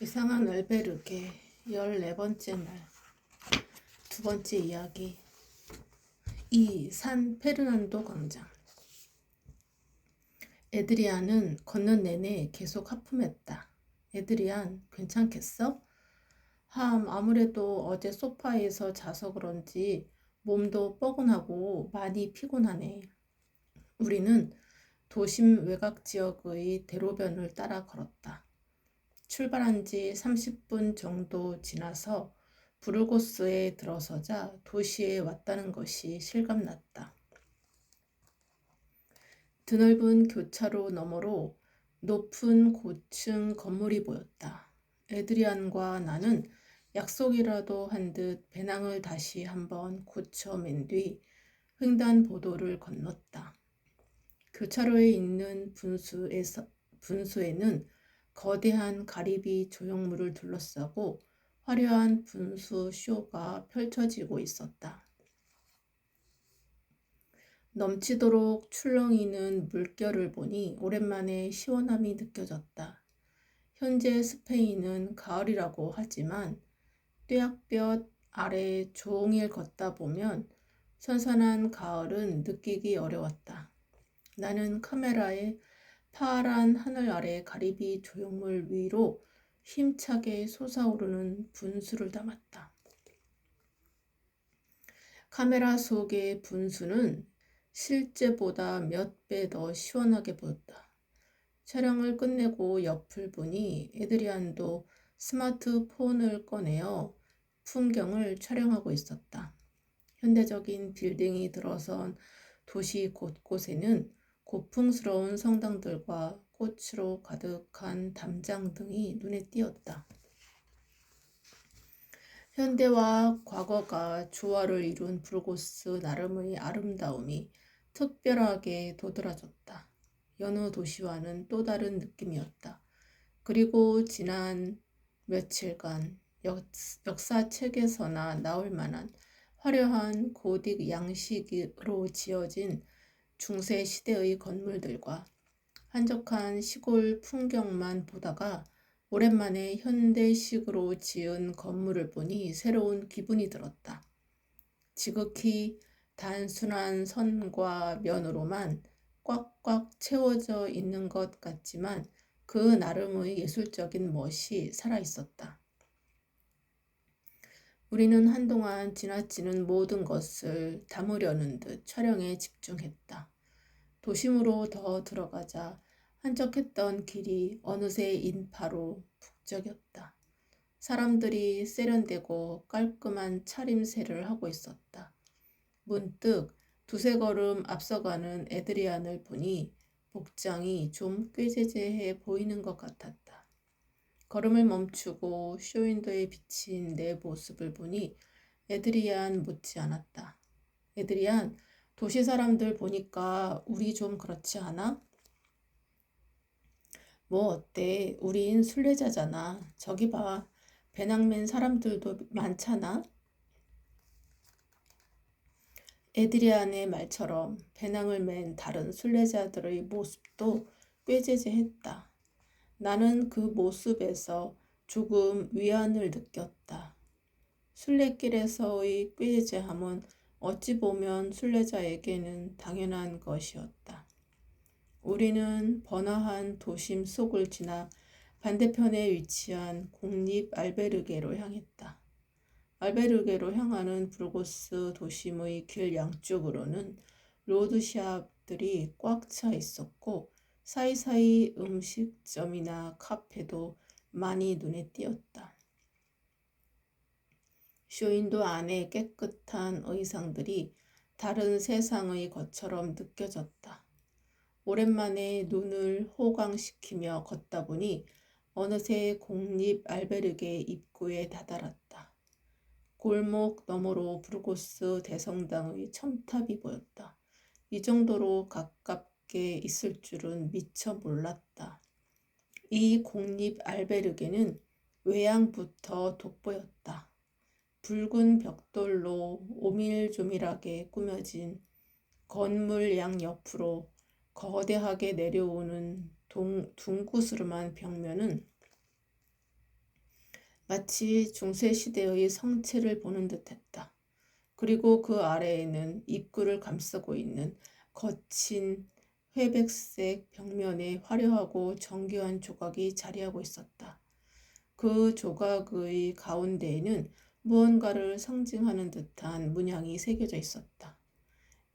이상한 알베르게 14번째 날, 두 번째 이야기. 이 산 페르난도 광장. 에드리안은 걷는 내내 계속 하품했다. 에드리안, 괜찮겠어? 아무래도 어제 소파에서 자서 그런지 몸도 뻐근하고 많이 피곤하네. 우리는 도심 외곽 지역의 대로변을 따라 걸었다. 출발한 지 30분 정도 지나서 부르고스에 들어서자 도시에 왔다는 것이 실감났다. 드넓은 교차로 너머로 높은 고층 건물이 보였다. 에드리안과 나는 약속이라도 한 듯 배낭을 다시 한번 고쳐맨 뒤 횡단보도를 건넜다. 교차로에 있는 분수에는 거대한 가리비 조형물을 둘러싸고 화려한 분수 쇼가 펼쳐지고 있었다. 넘치도록 출렁이는 물결을 보니 오랜만에 시원함이 느껴졌다. 현재 스페인은 가을이라고 하지만 뙤약볕 아래 종일 걷다 보면 선선한 가을은 느끼기 어려웠다. 나는 카메라에 파란 하늘 아래 가리비 조형물 위로 힘차게 솟아오르는 분수를 담았다. 카메라 속의 분수는 실제보다 몇 배 더 시원하게 보였다. 촬영을 끝내고 옆을 보니 에드리안도 스마트폰을 꺼내어 풍경을 촬영하고 있었다. 현대적인 빌딩이 들어선 도시 곳곳에는 고풍스러운 성당들과 꽃으로 가득한 담장 등이 눈에 띄었다. 현대와 과거가 조화를 이룬 부르고스 나름의 아름다움이 특별하게 도드라졌다. 여느 도시와는 또 다른 느낌이었다. 그리고 지난 며칠간 역사책에서나 나올 만한 화려한 고딕 양식으로 지어진 중세 시대의 건물들과 한적한 시골 풍경만 보다가 오랜만에 현대식으로 지은 건물을 보니 새로운 기분이 들었다. 지극히 단순한 선과 면으로만 꽉꽉 채워져 있는 것 같지만 그 나름의 예술적인 멋이 살아있었다. 우리는 한동안 지나치는 모든 것을 담으려는 듯 촬영에 집중했다. 도심으로 더 들어가자 한적했던 길이 어느새 인파로 북적였다. 사람들이 세련되고 깔끔한 차림새를 하고 있었다. 문득 두세 걸음 앞서가는 에드리안을 보니 복장이 좀 꾀재재해 보이는 것 같았다. 걸음을 멈추고 쇼윈도에 비친 내 모습을 보니 에드리안 묻지 않았다. 에드리안, 도시 사람들 보니까 우리 좀 그렇지 않아? 뭐 어때? 우린 순례자잖아. 저기 봐. 배낭 맨 사람들도 많잖아. 에드리안의 말처럼 배낭을 맨 다른 순례자들의 모습도 꾀재재했다. 나는 그 모습에서 조금 위안을 느꼈다. 순례길에서의 꾀재함은 어찌 보면 순례자에게는 당연한 것이었다. 우리는 번화한 도심 속을 지나 반대편에 위치한 공립 알베르게로 향했다. 알베르게로 향하는 부르고스 도심의 길 양쪽으로는 로드샵들이 꽉 차 있었고 사이사이 음식점이나 카페도 많이 눈에 띄었다. 쇼윈도 안에 깨끗한 의상들이 다른 세상의 것처럼 느껴졌다. 오랜만에 눈을 호강시키며 걷다 보니 어느새 공립 알베르게 입구에 다다랐다. 골목 너머로 부르고스 대성당의 첨탑이 보였다. 이 정도로 가깝게 있을 줄은 미처 몰랐다. 이 공립 알베르게는 외양부터 돋보였다. 붉은 벽돌로 오밀조밀하게 꾸며진 건물 양옆으로 거대하게 내려오는 둥그스름한 벽면은 마치 중세시대의 성체를 보는 듯했다. 그리고 그 아래에는 입구를 감싸고 있는 거친 회백색 벽면에 화려하고 정교한 조각이 자리하고 있었다. 그 조각의 가운데에는 무언가를 상징하는 듯한 문양이 새겨져 있었다.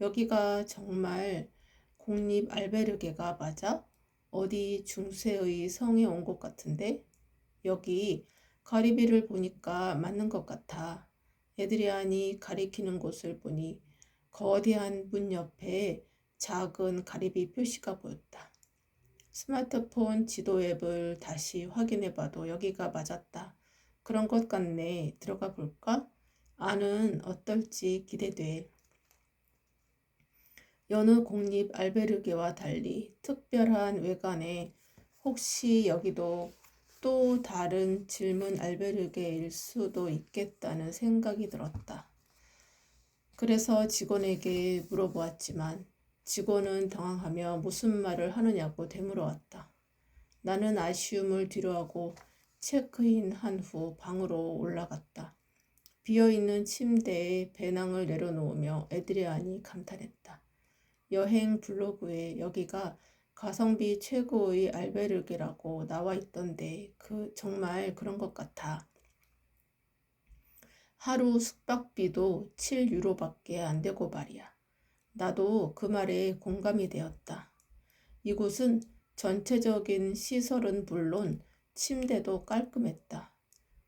여기가 정말 공립 알베르게가 맞아? 어디 중세의 성에 온 것 같은데? 여기 가리비를 보니까 맞는 것 같아. 에드리안이 가리키는 곳을 보니 거대한 문 옆에 작은 가리비 표시가 보였다. 스마트폰 지도 앱을 다시 확인해봐도 여기가 맞았다. 그런 것 같네. 들어가 볼까? 안은 어떨지 기대돼. 여느 공립 알베르게와 달리 특별한 외관에 혹시 여기도 또 다른 질문 알베르게일 수도 있겠다는 생각이 들었다. 그래서 직원에게 물어보았지만 직원은 당황하며 무슨 말을 하느냐고 되물어왔다. 나는 아쉬움을 뒤로하고 체크인한 후 방으로 올라갔다. 비어있는 침대에 배낭을 내려놓으며 에드리안이 감탄했다. 여행 블로그에 여기가 가성비 최고의 알베르게라고 나와 있던데 정말 그런 것 같아. 하루 숙박비도 7유로밖에 안 되고 말이야. 나도 그 말에 공감이 되었다. 이곳은 전체적인 시설은 물론 침대도 깔끔했다.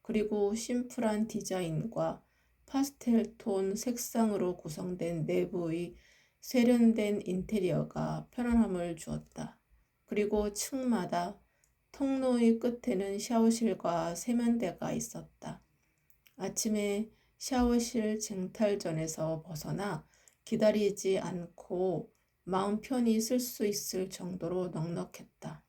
그리고 심플한 디자인과 파스텔톤 색상으로 구성된 내부의 세련된 인테리어가 편안함을 주었다. 그리고 층마다 통로의 끝에는 샤워실과 세면대가 있었다. 아침에 샤워실 쟁탈전에서 벗어나 기다리지 않고 마음 편히 쓸 수 있을 정도로 넉넉했다.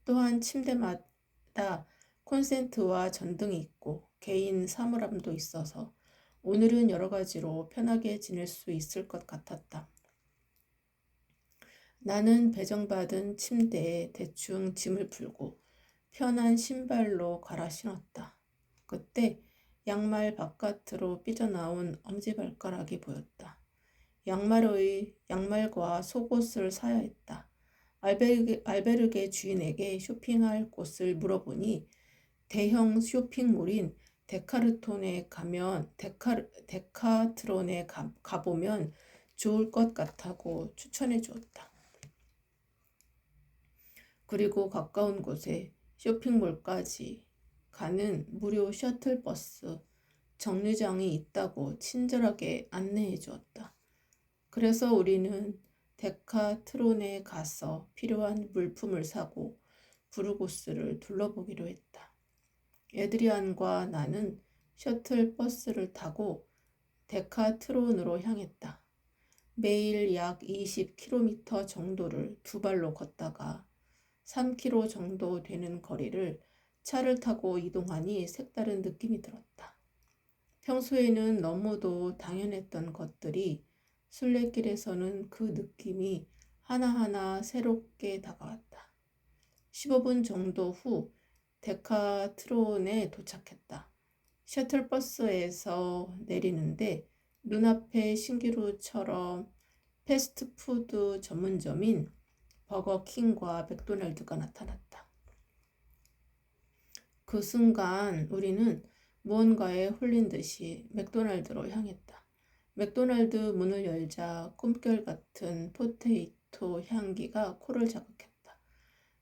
또한 침대마다 콘센트와 전등이 있고 개인 사물함도 있어서 오늘은 여러 가지로 편하게 지낼 수 있을 것 같았다. 나는 배정받은 침대에 대충 짐을 풀고 편한 신발로 갈아 신었다. 그때 양말 바깥으로 삐져나온 엄지발가락이 보였다. 양말과 속옷을 사야 했다. 알베르게 주인에게 쇼핑할 곳을 물어보니 대형 쇼핑몰인 데카트론에 가보면 좋을 것 같다고 추천해 주었다. 그리고 가까운 곳에 쇼핑몰까지 가는 무료 셔틀버스 정류장이 있다고 친절하게 안내해 주었다. 그래서 우리는 데카트론에 가서 필요한 물품을 사고 부르고스를 둘러보기로 했다. 에드리안과 나는 셔틀버스를 타고 데카트론으로 향했다. 매일 약 20km 정도를 두 발로 걷다가 3km 정도 되는 거리를 차를 타고 이동하니 색다른 느낌이 들었다. 평소에는 너무도 당연했던 것들이 순례길에서는 그 느낌이 하나하나 새롭게 다가왔다. 15분 정도 후 데카트론에 도착했다. 셔틀버스에서 내리는데 눈앞에 신기루처럼 패스트푸드 전문점인 버거킹과 맥도날드가 나타났다. 그 순간 우리는 무언가에 홀린 듯이 맥도날드로 향했다. 맥도날드 문을 열자 꿈결 같은 포테이토 향기가 코를 자극했다.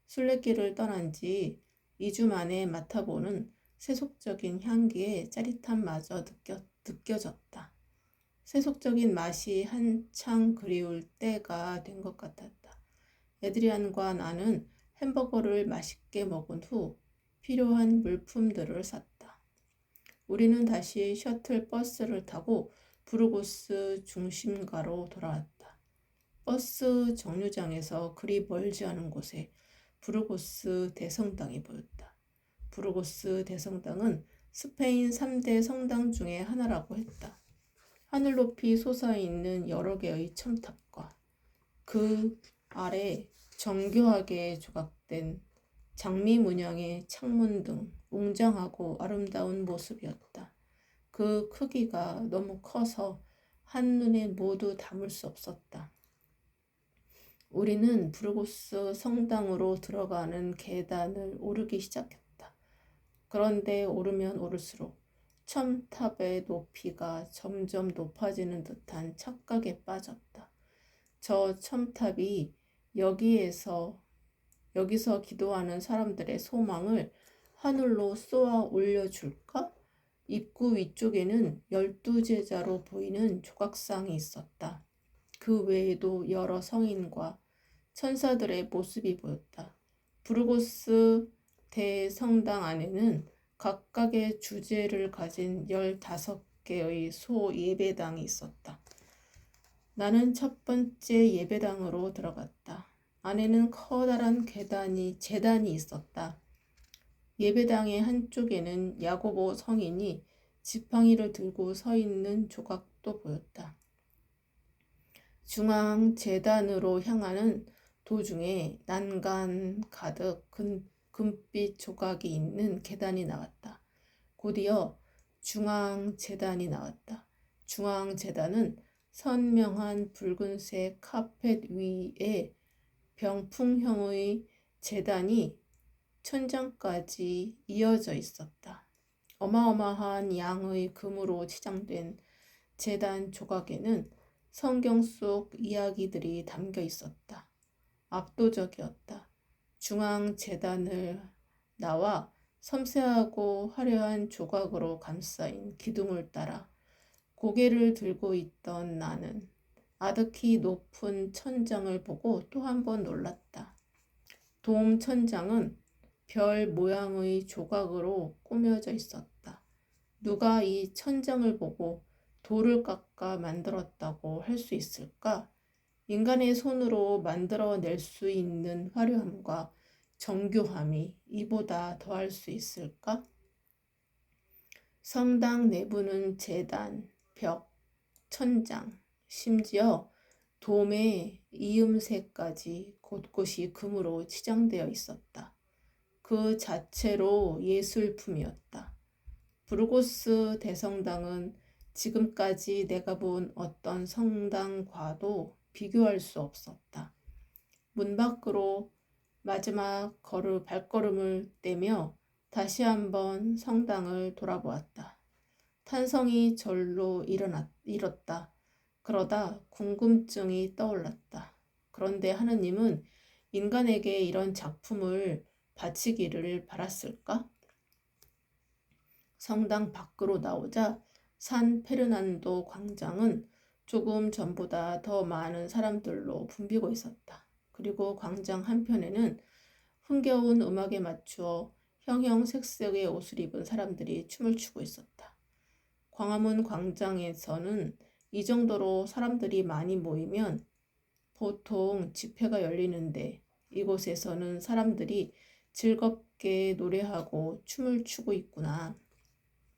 순례길을 떠난 지 2주 만에 맡아보는 세속적인 향기의 짜릿함마저 느껴졌다. 세속적인 맛이 한창 그리울 때가 된 것 같았다. 에드리안과 나는 햄버거를 맛있게 먹은 후 필요한 물품들을 샀다. 우리는 다시 셔틀 버스를 타고 부르고스 중심가로 돌아왔다. 버스 정류장에서 그리 멀지 않은 곳에 부르고스 대성당이 보였다. 부르고스 대성당은 스페인 3대 성당 중에 하나라고 했다. 하늘 높이 솟아있는 여러 개의 첨탑과 그 아래 정교하게 조각된 장미 문양의 창문 등 웅장하고 아름다운 모습이었다. 그 크기가 너무 커서 한눈에 모두 담을 수 없었다. 우리는 부르고스 성당으로 들어가는 계단을 오르기 시작했다. 그런데 오르면 오를수록 첨탑의 높이가 점점 높아지는 듯한 착각에 빠졌다. 저 첨탑이 여기서 기도하는 사람들의 소망을 하늘로 쏘아 올려줄까? 입구 위쪽에는 12제자로 보이는 조각상이 있었다. 그 외에도 여러 성인과 천사들의 모습이 보였다. 부르고스 대성당 안에는 각각의 주제를 가진 15개의 소 예배당이 있었다. 나는 첫 번째 예배당으로 들어갔다. 안에는 커다란 제단이 있었다. 예배당의 한쪽에는 야고보 성인이 지팡이를 들고 서 있는 조각도 보였다. 중앙 제단으로 향하는 도중에 난간 가득 금빛 조각이 있는 계단이 나왔다. 곧이어 중앙 제단이 나왔다. 중앙 제단은 선명한 붉은색 카펫 위에 병풍형의 제단이 천장까지 이어져 있었다. 어마어마한 양의 금으로 치장된 제단 조각에는 성경 속 이야기들이 담겨 있었다. 압도적이었다. 중앙 제단을 나와 섬세하고 화려한 조각으로 감싸인 기둥을 따라 고개를 들고 있던 나는 아득히 높은 천장을 보고 또 한 번 놀랐다. 돔 천장은 별 모양의 조각으로 꾸며져 있었다. 누가 이 천장을 보고 돌을 깎아 만들었다고 할 수 있을까? 인간의 손으로 만들어낼 수 있는 화려함과 정교함이 이보다 더할 수 있을까? 성당 내부는 제단, 벽, 천장, 심지어 돔의 이음새까지 곳곳이 금으로 치장되어 있었다. 그 자체로 예술품이었다. 부르고스 대성당은 지금까지 내가 본 어떤 성당과도 비교할 수 없었다. 문 밖으로 마지막 발걸음을 떼며 다시 한번 성당을 돌아보았다. 탄성이 절로 일었다. 그러다 궁금증이 떠올랐다. 그런데 하느님은 인간에게 이런 작품을 바치기를 바랐을까? 성당 밖으로 나오자 산 페르난도 광장은 조금 전보다 더 많은 사람들로 붐비고 있었다. 그리고 광장 한편에는 흥겨운 음악에 맞추어 형형색색의 옷을 입은 사람들이 춤을 추고 있었다. 광화문 광장에서는 이 정도로 사람들이 많이 모이면 보통 집회가 열리는데 이곳에서는 사람들이 즐겁게 노래하고 춤을 추고 있구나.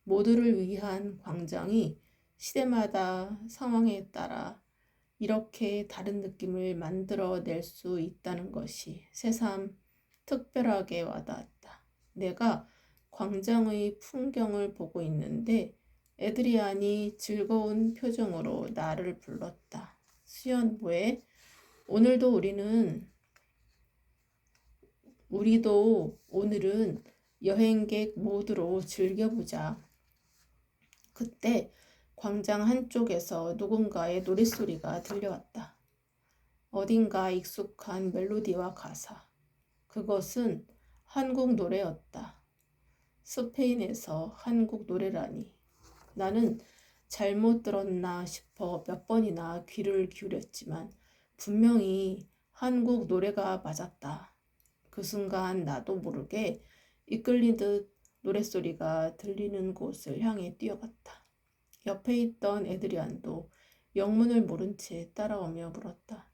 모두를 위한 광장이 시대마다 상황에 따라 이렇게 다른 느낌을 만들어낼 수 있다는 것이 새삼 특별하게 와닿았다. 내가 광장의 풍경을 보고 있는데 에드리안이 즐거운 표정으로 나를 불렀다. 수연 뭐해? 우리도 오늘은 여행객 모드로 즐겨보자. 그때 광장 한쪽에서 누군가의 노랫소리가 들려왔다. 어딘가 익숙한 멜로디와 가사. 그것은 한국 노래였다. 스페인에서 한국 노래라니. 나는 잘못 들었나 싶어 몇 번이나 귀를 기울였지만 분명히 한국 노래가 맞았다. 그 순간 나도 모르게 이끌리듯 노랫소리가 들리는 곳을 향해 뛰어갔다. 옆에 있던 에드리안도 영문을 모른 채 따라오며 물었다.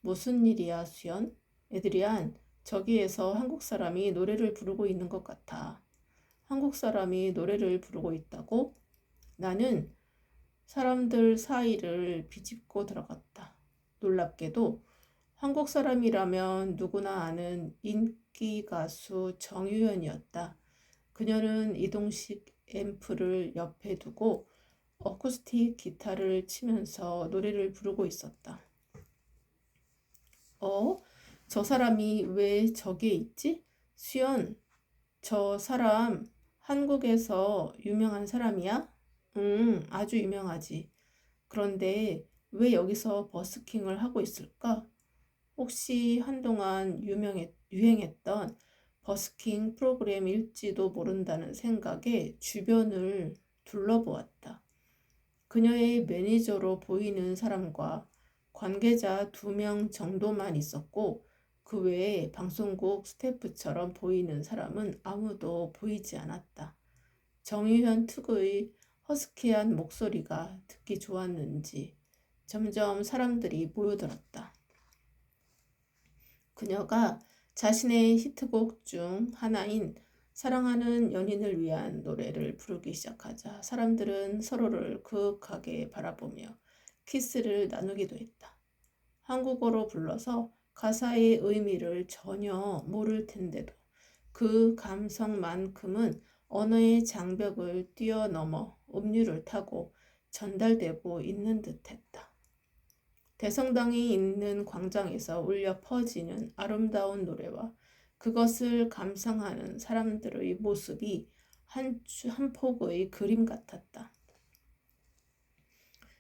무슨 일이야, 수연? 에드리안, 저기에서 한국 사람이 노래를 부르고 있는 것 같아. 한국 사람이 노래를 부르고 있다고? 나는 사람들 사이를 비집고 들어갔다. 놀랍게도 한국 사람이라면 누구나 아는 악기 가수 정유현이었다. 그녀는 이동식 앰프를 옆에 두고 어쿠스틱 기타를 치면서 노래를 부르고 있었다. 저 사람이 왜 저기에 있지? 수연, 저 사람 한국에서 유명한 사람이야? 응, 아주 유명하지. 그런데 왜 여기서 버스킹을 하고 있을까? 혹시 한동안 유행했던 버스킹 프로그램일지도 모른다는 생각에 주변을 둘러보았다. 그녀의 매니저로 보이는 사람과 관계자 2명 정도만 있었고 그 외에 방송국 스태프처럼 보이는 사람은 아무도 보이지 않았다. 정유현 특유의 허스키한 목소리가 듣기 좋았는지 점점 사람들이 모여들었다. 그녀가 자신의 히트곡 중 하나인 사랑하는 연인을 위한 노래를 부르기 시작하자 사람들은 서로를 그윽하게 바라보며 키스를 나누기도 했다. 한국어로 불러서 가사의 의미를 전혀 모를 텐데도 그 감성만큼은 언어의 장벽을 뛰어넘어 음률을 타고 전달되고 있는 듯했다. 대성당이 있는 광장에서 울려 퍼지는 아름다운 노래와 그것을 감상하는 사람들의 모습이 한 폭의 그림 같았다.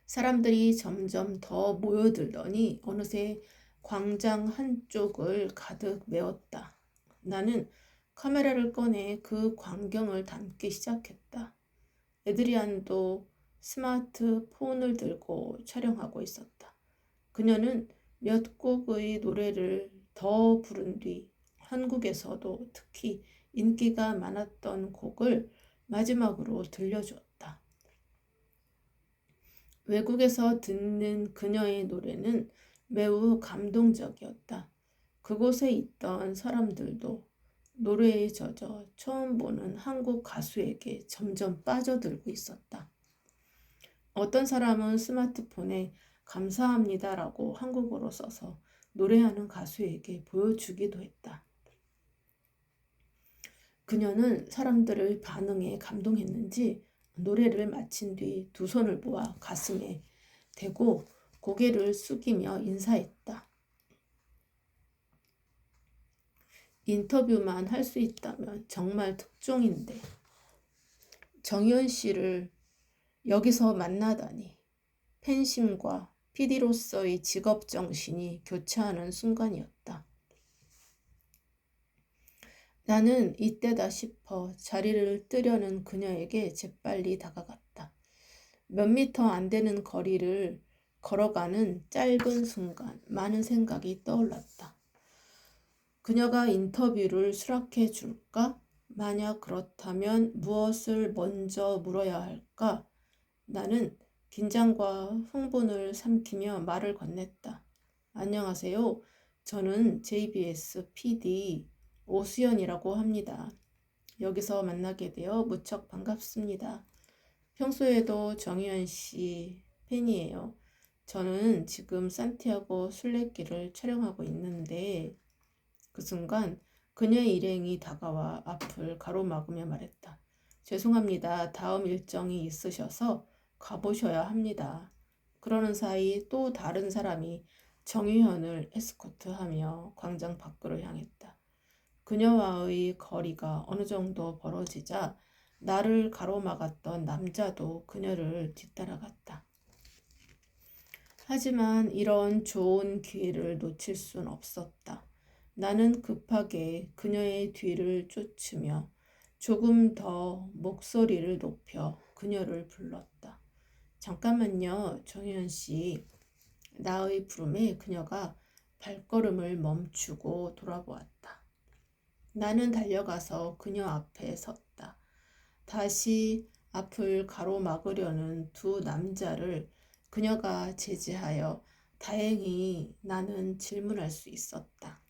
사람들이 점점 더 모여들더니 어느새 광장 한쪽을 가득 메웠다. 나는 카메라를 꺼내 그 광경을 담기 시작했다. 에드리안도 스마트폰을 들고 촬영하고 있었다. 그녀는 몇 곡의 노래를 더 부른 뒤 한국에서도 특히 인기가 많았던 곡을 마지막으로 들려주었다. 외국에서 듣는 그녀의 노래는 매우 감동적이었다. 그곳에 있던 사람들도 노래에 젖어 처음 보는 한국 가수에게 점점 빠져들고 있었다. 어떤 사람은 스마트폰에 감사합니다라고 한국어로 써서 노래하는 가수에게 보여주기도 했다. 그녀는 사람들의 반응에 감동했는지 노래를 마친 뒤 2손을 모아 가슴에 대고 고개를 숙이며 인사했다. 인터뷰만 할 수 있다면 정말 특종인데 정유현 씨를 여기서 만나다니 팬심과 PD로서의 직업정신이 교차하는 순간이었다. 나는 이때다 싶어 자리를 뜨려는 그녀에게 재빨리 다가갔다. 몇 미터 안 되는 거리를 걸어가는 짧은 순간 많은 생각이 떠올랐다. 그녀가 인터뷰를 수락해 줄까? 만약 그렇다면 무엇을 먼저 물어야 할까? 나는 긴장과 흥분을 삼키며 말을 건넸다. 안녕하세요. 저는 JBS PD 오수연이라고 합니다. 여기서 만나게 되어 무척 반갑습니다. 평소에도 정유현 씨 팬이에요. 저는 지금 산티아고 순례길을 촬영하고 있는데 그 순간 그녀의 일행이 다가와 앞을 가로막으며 말했다. 죄송합니다. 다음 일정이 있으셔서 가보셔야 합니다. 그러는 사이 또 다른 사람이 정유현을 에스코트하며 광장 밖으로 향했다. 그녀와의 거리가 어느 정도 벌어지자 나를 가로막았던 남자도 그녀를 뒤따라갔다. 하지만 이런 좋은 기회를 놓칠 순 없었다. 나는 급하게 그녀의 뒤를 쫓으며 조금 더 목소리를 높여 그녀를 불렀다. 잠깐만요, 정유현 씨. 나의 부름에 그녀가 발걸음을 멈추고 돌아보았다. 나는 달려가서 그녀 앞에 섰다. 다시 앞을 가로막으려는 2 남자를 그녀가 제지하여 다행히 나는 질문할 수 있었다.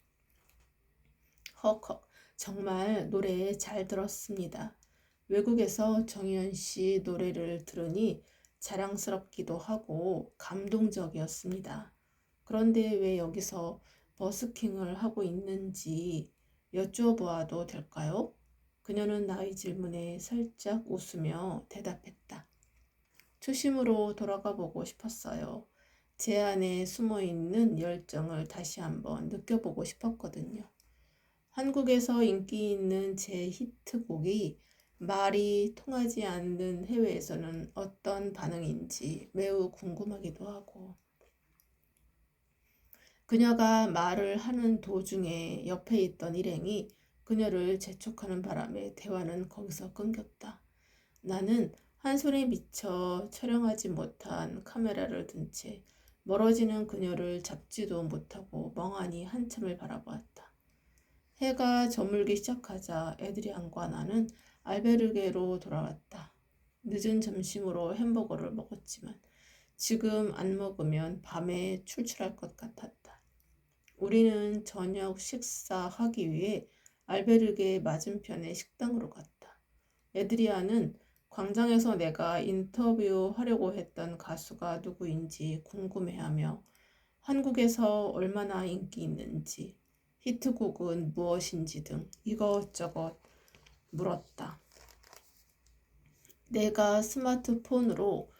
헉헉, 정말 노래 잘 들었습니다. 외국에서 정유현 씨 노래를 들으니 자랑스럽기도 하고 감동적이었습니다. 그런데 왜 여기서 버스킹을 하고 있는지 여쭈어보아도 될까요? 그녀는 나의 질문에 살짝 웃으며 대답했다. 초심으로 돌아가 보고 싶었어요. 제 안에 숨어있는 열정을 다시 한번 느껴보고 싶었거든요. 한국에서 인기 있는 제 히트곡이 말이 통하지 않는 해외에서는 어떤 반응인지 매우 궁금하기도 하고, 그녀가 말을 하는 도중에 옆에 있던 일행이 그녀를 재촉하는 바람에 대화는 거기서 끊겼다. 나는 한 손에 미처 촬영하지 못한 카메라를 든 채 멀어지는 그녀를 잡지도 못하고 멍하니 한참을 바라보았다. 해가 저물기 시작하자 에드리안과 나는 알베르게로 돌아왔다. 늦은 점심으로 햄버거를 먹었지만 지금 안 먹으면 밤에 출출할 것 같았다. 우리는 저녁 식사하기 위해 알베르게 맞은편의 식당으로 갔다. 에드리안은 광장에서 내가 인터뷰하려고 했던 가수가 누구인지 궁금해하며 한국에서 얼마나 인기 있는지, 히트곡은 무엇인지 등 이것저것 물었다. 내가 스마트폰으로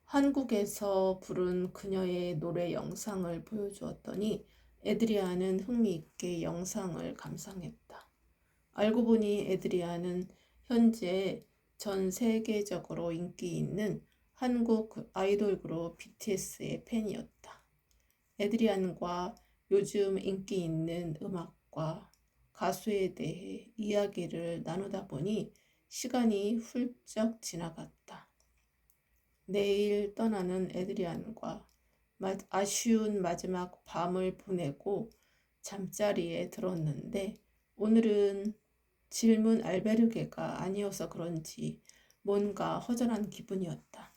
한국에서 부른 그녀의 노래 영상을 보여주었더니 에드리안은 흥미있게 영상을 감상했다. 알고 보니 에드리안은 현재 전 세계적으로 인기 있는 한국 아이돌 그룹 BTS의 팬이었다. 에드리안과 요즘 인기 있는 음악과 가수에 대해 이야기를 나누다 보니 시간이 훌쩍 지나갔다. 내일 떠나는 에드리안과 아쉬운 마지막 밤을 보내고 잠자리에 들었는데 오늘은 질문 알베르게가 아니어서 그런지 뭔가 허전한 기분이었다.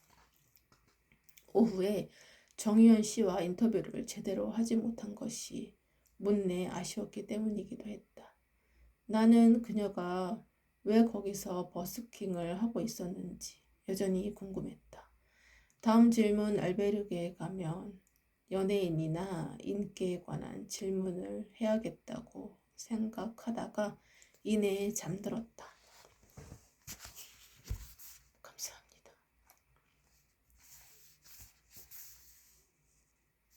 오후에 정유현 씨와 인터뷰를 제대로 하지 못한 것이 못내 아쉬웠기 때문이기도 했다. 나는 그녀가 왜 거기서 버스킹을 하고 있었는지 여전히 궁금했다. 다음 질문 알베르게에 가면 연예인이나 인기에 관한 질문을 해야겠다고 생각하다가 이내 잠들었다.